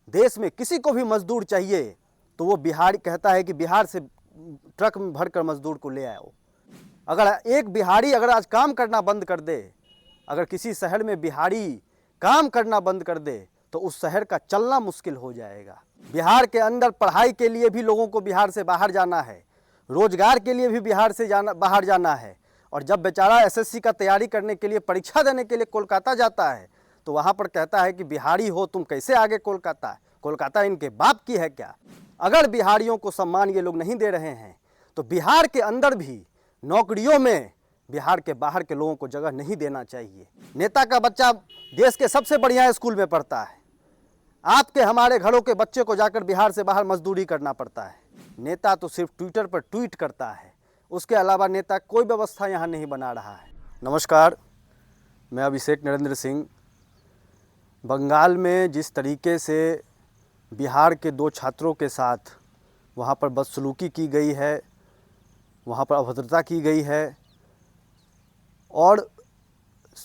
देश में किसी को भी मजदूर चाहिए तो वो बिहारी कहता है कि बिहार से ट्रक में भरकर मजदूर को ले आओ। अगर एक बिहारी अगर आज काम करना बंद कर दे, अगर किसी शहर में बिहारी काम करना बंद कर दे तो उस शहर का चलना मुश्किल हो जाएगा। बिहार के अंदर पढ़ाई के लिए भी लोगों को बिहार से बाहर जाना है, रोजगार के लिए भी बिहार से बाहर जाना है। और जब बेचारा एसएससी का तैयारी करने के लिए, परीक्षा देने के लिए कोलकाता जाता है तो वहाँ पर कहता है कि बिहारी हो तुम कैसे आगे कोलकाता, कोलकाता इनके बाप की है क्या। अगर बिहारियों को सम्मान ये लोग नहीं दे रहे हैं तो बिहार के अंदर भी नौकरियों में बिहार के बाहर के लोगों को जगह नहीं देना चाहिए। नेता का बच्चा देश के सबसे बढ़िया स्कूल में पढ़ता है, आपके हमारे घरों के बच्चे को जाकर बिहार से बाहर मजदूरी करना पड़ता है। नेता तो सिर्फ ट्विटर पर ट्वीट करता है, उसके अलावा नेता कोई व्यवस्था यहाँ नहीं बना रहा है। नमस्कार, मैं अभिषेक नरेंद्र सिंह। बंगाल में जिस तरीके से बिहार के 2 छात्रों के साथ वहाँ पर बदसलूकी की गई है, वहाँ पर अभद्रता की गई है, और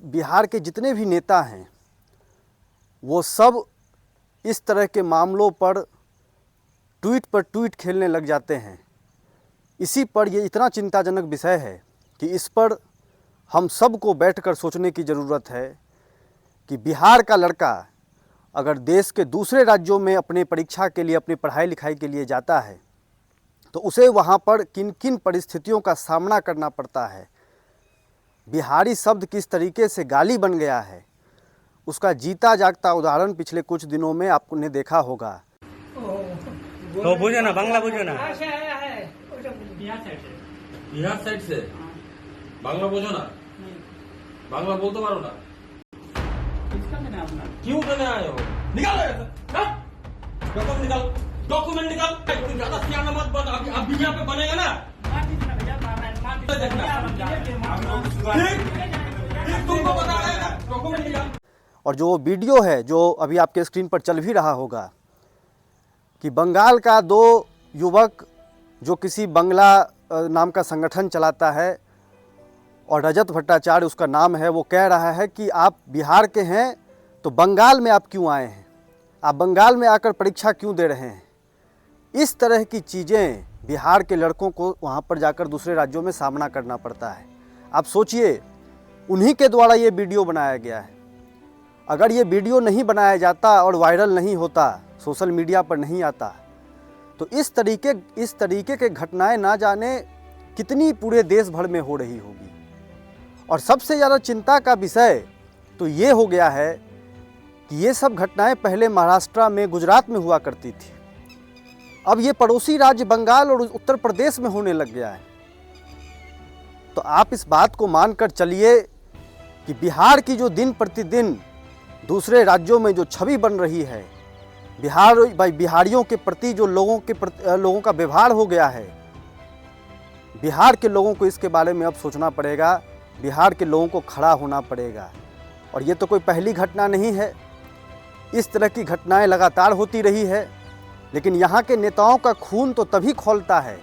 बिहार के जितने भी नेता हैं वो सब इस तरह के मामलों पर ट्वीट खेलने लग जाते हैं। इसी पर ये इतना चिंताजनक विषय है कि इस पर हम सबको बैठकर सोचने की ज़रूरत है कि बिहार का लड़का अगर देश के दूसरे राज्यों में अपने परीक्षा के लिए, अपनी पढ़ाई लिखाई के लिए जाता है तो उसे वहाँ पर किन किन परिस्थितियों का सामना करना पड़ता है। बिहारी शब्द किस तरीके से गाली बन गया है, उसका जीता जागता उदाहरण पिछले कुछ दिनों में आपने देखा होगा। तो बुझो ना, बांग्ला बुझो ना। बिहार साइड से बांग्ला बुझो ना, बांग्ला बोलते पारो ना। क्यों करने आए हो? निकालो डॉक्यूमेंट निकाल, डॉक्यूमेंट निकाल। तुम ज्यादा सियाना मत बन, अब भी यहाँ पे बनेगा ना। तुमको बता रहे हैं, डॉक्यूमेंट निकाल। और जो वीडियो है जो अभी आपके स्क्रीन पर चल भी रहा होगा कि बंगाल का 2 युवक जो किसी बंगला नाम का संगठन चलाता है और रजत भट्टाचार्य उसका नाम है, वो कह रहा है कि आप बिहार के हैं तो बंगाल में आप क्यों आए हैं, आप बंगाल में आकर परीक्षा क्यों दे रहे हैं। इस तरह की चीज़ें बिहार के लड़कों को वहाँ पर जाकर दूसरे राज्यों में सामना करना पड़ता है। आप सोचिए, उन्हीं के द्वारा ये वीडियो बनाया गया है। अगर ये वीडियो नहीं बनाया जाता और वायरल नहीं होता, सोशल मीडिया पर नहीं आता, तो इस तरीके के घटनाएं ना जाने कितनी पूरे देश भर में हो रही होगी। और सबसे ज़्यादा चिंता का विषय तो ये हो गया है कि ये सब घटनाएं पहले महाराष्ट्र में, गुजरात में हुआ करती थी, अब ये पड़ोसी राज्य बंगाल और उत्तर प्रदेश में होने लग गया है। तो आप इस बात को मानकर चलिए कि बिहार की जो दिन प्रतिदिन दूसरे राज्यों में जो छवि बन रही है, बिहारियों के प्रति जो लोगों का व्यवहार हो गया है, बिहार के लोगों को इसके बारे में अब सोचना पड़ेगा, बिहार के लोगों को खड़ा होना पड़ेगा। और ये तो कोई पहली घटना नहीं है, इस तरह की घटनाएं लगातार होती रही है। लेकिन यहाँ के नेताओं का खून तो तभी खौलता है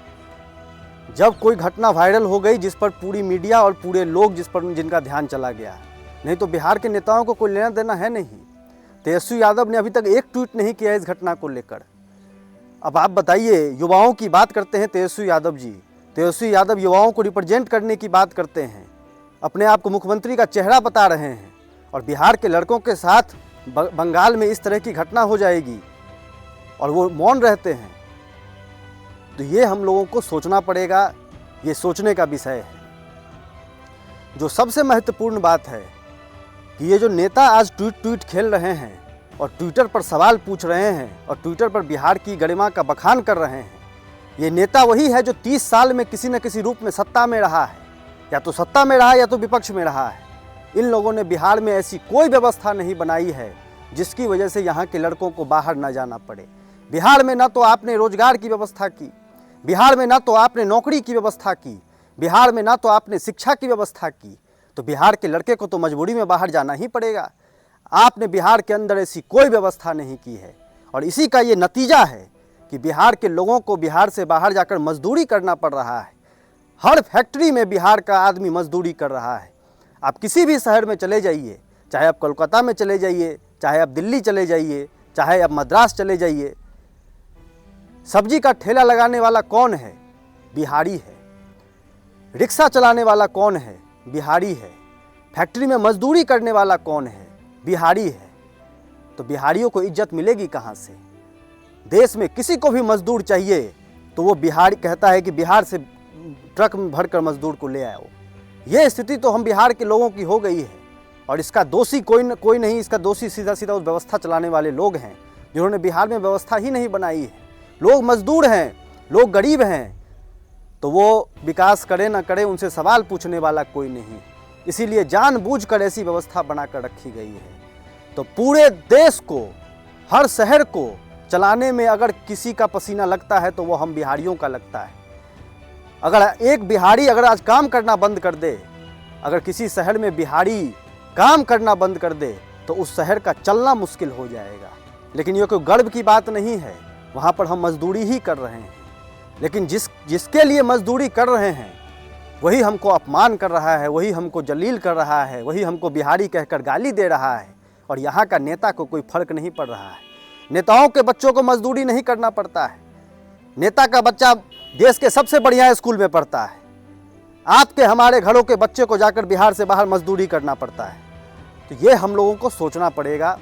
जब कोई घटना वायरल हो गई जिस पर पूरी मीडिया और पूरे लोग जिनका ध्यान चला गया। नहीं तो बिहार के नेताओं को कोई लेना देना है नहीं। तेजस्वी यादव ने अभी तक एक ट्वीट नहीं किया इस घटना को लेकर। अब आप बताइए, युवाओं की बात करते हैं तेजस्वी यादव जी, तेजस्वी यादव युवाओं को रिप्रेजेंट करने की बात करते हैं, अपने आप को मुख्यमंत्री का चेहरा बता रहे हैं, और बिहार के लड़कों के साथ बंगाल में इस तरह की घटना हो जाएगी और वो मौन रहते हैं। तो ये हम लोगों को सोचना पड़ेगा, ये सोचने का विषय है। जो सबसे महत्वपूर्ण बात है कि ये जो नेता आज ट्वीट खेल रहे हैं और ट्विटर पर सवाल पूछ रहे हैं और ट्विटर पर बिहार की गरिमा का बखान कर रहे हैं, ये नेता वही है जो 30 साल में किसी न किसी रूप में सत्ता में रहा है, या तो सत्ता में रहा है या तो विपक्ष में रहा है। इन लोगों ने बिहार में ऐसी कोई व्यवस्था नहीं बनाई है जिसकी वजह से यहाँ के लड़कों को बाहर ना जाना पड़े। बिहार में ना तो आपने रोजगार की व्यवस्था की, बिहार में ना तो आपने नौकरी की व्यवस्था की, बिहार में ना तो आपने शिक्षा की व्यवस्था की। तो बिहार के लड़के को तो मजबूरी में बाहर जाना ही पड़ेगा। आपने बिहार के अंदर ऐसी कोई व्यवस्था नहीं की है और इसी का ये नतीजा है कि बिहार के लोगों को बिहार से बाहर जाकर मजदूरी करना पड़ रहा है। हर फैक्ट्री में बिहार का आदमी मजदूरी कर रहा है। आप किसी भी शहर में चले जाइए, चाहे आप कोलकाता में चले जाइए, चाहे आप दिल्ली चले जाइए, चाहे अब मद्रास चले जाइए। सब्जी का ठेला लगाने वाला कौन है? बिहारी है। रिक्शा चलाने वाला कौन है? बिहारी है। फैक्ट्री में मजदूरी करने वाला कौन है? बिहारी है। तो बिहारियों को इज्जत मिलेगी कहाँ से? देश में किसी को भी मजदूर चाहिए तो वो बिहारी कहता है कि बिहार से ट्रक में भरकर मजदूर को ले आओ। ये स्थिति तो हम बिहार के लोगों की हो गई है और इसका दोषी कोई नहीं, इसका दोषी सीधा सीधा उस व्यवस्था चलाने वाले लोग हैं जिन्होंने बिहार में व्यवस्था ही नहीं बनाई है। लोग मजदूर हैं, लोग गरीब हैं, तो वो विकास करे ना करे उनसे सवाल पूछने वाला कोई नहीं। इसीलिए जानबूझकर ऐसी व्यवस्था बनाकर रखी गई है। तो पूरे देश को, हर शहर को चलाने में अगर किसी का पसीना लगता है तो वो हम बिहारियों का लगता है। अगर एक बिहारी अगर आज काम करना बंद कर दे, अगर किसी शहर में बिहारी काम करना बंद कर दे तो उस शहर का चलना मुश्किल हो जाएगा। लेकिन ये कोई गर्व की बात नहीं है, वहाँ पर हम मजदूरी ही कर रहे हैं। लेकिन जिसके लिए मजदूरी कर रहे हैं वही हमको अपमान कर रहा है, वही हमको जलील कर रहा है, वही हमको बिहारी कहकर गाली दे रहा है। और यहाँ का नेता को कोई फर्क नहीं पड़ रहा है। नेताओं के बच्चों को मजदूरी नहीं करना पड़ता है। नेता का बच्चा देश के सबसे बढ़िया स्कूल में पढ़ता है। आपके हमारे घरों के बच्चे को जाकर बिहार से बाहर मजदूरी करना पड़ता है। तो ये हम लोगों को सोचना पड़ेगा,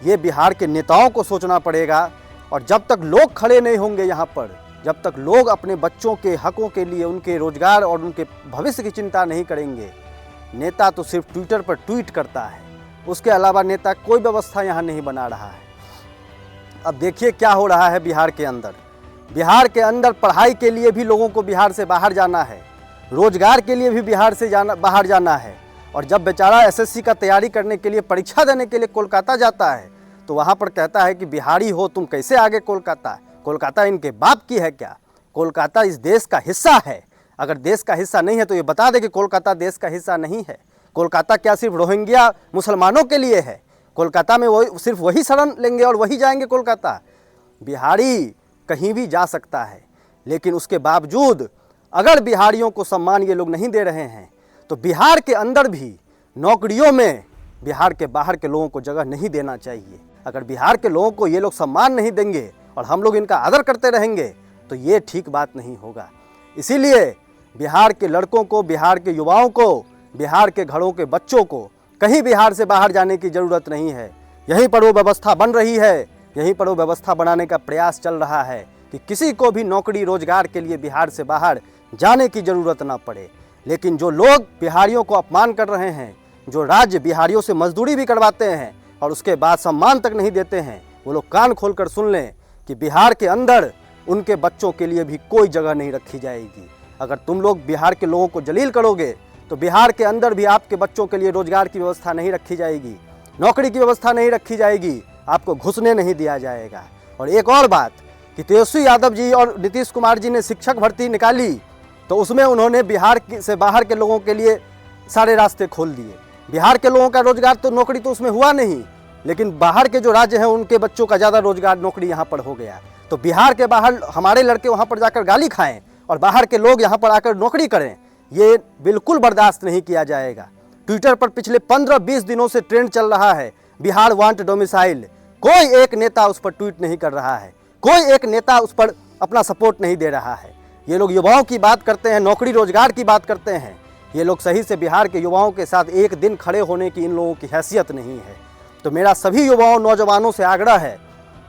ये बिहार के नेताओं को सोचना पड़ेगा। और जब तक लोग खड़े नहीं होंगे यहाँ पर, जब तक लोग अपने बच्चों के हकों के लिए, उनके रोजगार और उनके भविष्य की चिंता नहीं करेंगे, नेता तो सिर्फ ट्विटर पर ट्वीट करता है, उसके अलावा नेता कोई व्यवस्था यहाँ नहीं बना रहा है। अब देखिए क्या हो रहा है बिहार के अंदर। बिहार के अंदर पढ़ाई के लिए भी लोगों को बिहार से बाहर जाना है, रोजगार के लिए भी बिहार से बाहर जाना है। और जब बेचारा एसएससी का तैयारी करने के लिए, परीक्षा देने के लिए कोलकाता जाता है तो वहाँ पर कहता है कि बिहारी हो तुम कैसे आगे कोलकाता? कोलकाता इनके बाप की है क्या? कोलकाता इस देश का हिस्सा है। अगर देश का हिस्सा नहीं है तो ये बता दे कि कोलकाता देश का हिस्सा नहीं है। कोलकाता क्या सिर्फ रोहिंग्या मुसलमानों के लिए है? कोलकाता में वही सिर्फ वही शरण लेंगे और वही जाएंगे कोलकाता? बिहारी कहीं भी जा सकता है, लेकिन उसके बावजूद अगर बिहारियों को सम्मान ये लोग नहीं दे रहे हैं तो बिहार के अंदर भी नौकरियों में बिहार के बाहर के लोगों को जगह नहीं देना चाहिए। अगर बिहार के लोगों को ये लोग सम्मान नहीं देंगे और हम लोग इनका आदर करते रहेंगे तो ये ठीक बात नहीं होगा। इसीलिए बिहार के लड़कों को, बिहार के युवाओं को, बिहार के घरों के बच्चों को कहीं बिहार से बाहर जाने की ज़रूरत नहीं है। यहीं पर वो व्यवस्था बन रही है, यहीं पर वो व्यवस्था बनाने का प्रयास चल रहा है कि किसी को भी नौकरी रोजगार के लिए बिहार से बाहर जाने की ज़रूरत ना पड़े। लेकिन जो लोग बिहारियों को अपमान कर रहे हैं, जो राज्य बिहारियों से मजदूरी भी करवाते हैं और उसके बाद सम्मान तक नहीं देते हैं, वो लोग कान खोलकर सुन लें कि बिहार के अंदर उनके बच्चों के लिए भी कोई जगह नहीं रखी जाएगी। अगर तुम लोग बिहार के लोगों को जलील करोगे तो बिहार के अंदर भी आपके बच्चों के लिए रोजगार की व्यवस्था नहीं रखी जाएगी, नौकरी की व्यवस्था नहीं रखी जाएगी, आपको घुसने नहीं दिया जाएगा। और एक और बात कि तेजस्वी यादव जी और नीतीश कुमार जी ने शिक्षक भर्ती निकाली तो उसमें उन्होंने बिहार से बाहर के लोगों के लिए सारे रास्ते खोल दिए। बिहार के लोगों का रोजगार तो नौकरी तो उसमें हुआ नहीं, लेकिन बाहर के जो राज्य हैं उनके बच्चों का ज़्यादा रोजगार नौकरी यहाँ पर हो गया। तो बिहार के बाहर हमारे लड़के वहाँ पर जाकर गाली खाएं और बाहर के लोग यहाँ पर आकर नौकरी करें, ये बिल्कुल बर्दाश्त नहीं किया जाएगा। ट्विटर पर पिछले 15-20 दिनों से ट्रेंड चल रहा है, बिहार वांट डोमिसाइल। कोई एक नेता उस पर ट्वीट नहीं कर रहा है, कोई एक नेता उस पर अपना सपोर्ट नहीं दे रहा है। ये लोग युवाओं की बात करते हैं, नौकरी रोजगार की बात करते हैं। ये लोग सही से बिहार के युवाओं के साथ एक दिन खड़े होने की इन लोगों की हैसियत नहीं है। तो मेरा सभी युवाओं, नौजवानों से आग्रह है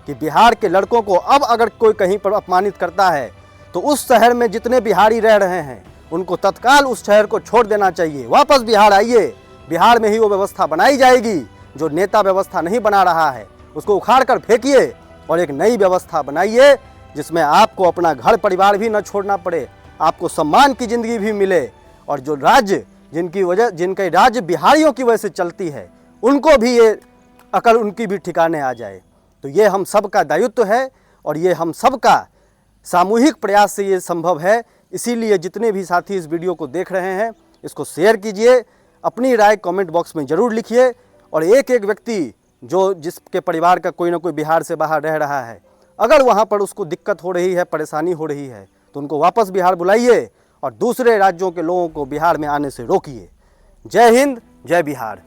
कि बिहार के लड़कों को अब अगर कोई कहीं पर अपमानित करता है तो उस शहर में जितने बिहारी रह रहे हैं उनको तत्काल उस शहर को छोड़ देना चाहिए। वापस बिहार आइए, बिहार में ही वो व्यवस्था बनाई जाएगी। जो नेता व्यवस्था नहीं बना रहा है उसको उखाड़ कर फेंकिए और एक नई व्यवस्था बनाइए जिसमें आपको अपना घर परिवार भी न छोड़ना पड़े, आपको सम्मान की ज़िंदगी भी मिले और जो राज्य जिनके राज्य बिहारियों की वजह से चलती है उनको भी ये अकल उनकी भी ठिकाने आ जाए। तो ये हम सब का दायित्व है और ये हम सब का सामूहिक प्रयास से ये संभव है। इसीलिए जितने भी साथी इस वीडियो को देख रहे हैं इसको शेयर कीजिए, अपनी राय कमेंट बॉक्स में ज़रूर लिखिए और एक एक व्यक्ति जो जिसके परिवार का कोई ना कोई बिहार से बाहर रह रहा है, अगर वहाँ पर उसको दिक्कत हो रही है, परेशानी हो रही है तो उनको वापस बिहार बुलाइए और दूसरे राज्यों के लोगों को बिहार में आने से रोकिए। जय हिंद, जय बिहार।